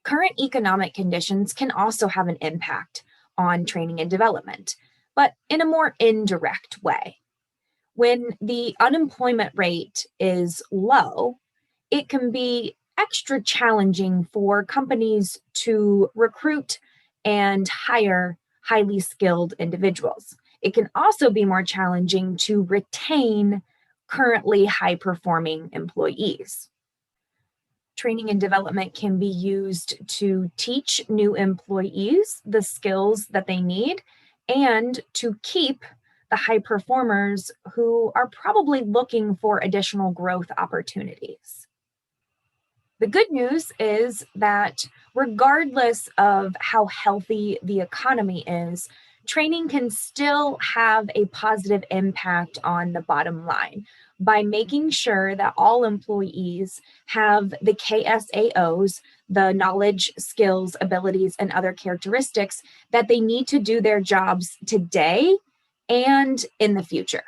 Current economic conditions can also have an impact on training and development, but in a more indirect way. When the unemployment rate is low, it can be extra challenging for companies to recruit and hire highly skilled individuals. It can also be more challenging to retain currently high performing employees. Training and development can be used to teach new employees the skills that they need and to keep the high performers who are probably looking for additional growth opportunities. The good news is that regardless of how healthy the economy is, training can still have a positive impact on the bottom line by making sure that all employees have the KSAOs, the knowledge, skills, abilities, and other characteristics that they need to do their jobs today and in the future.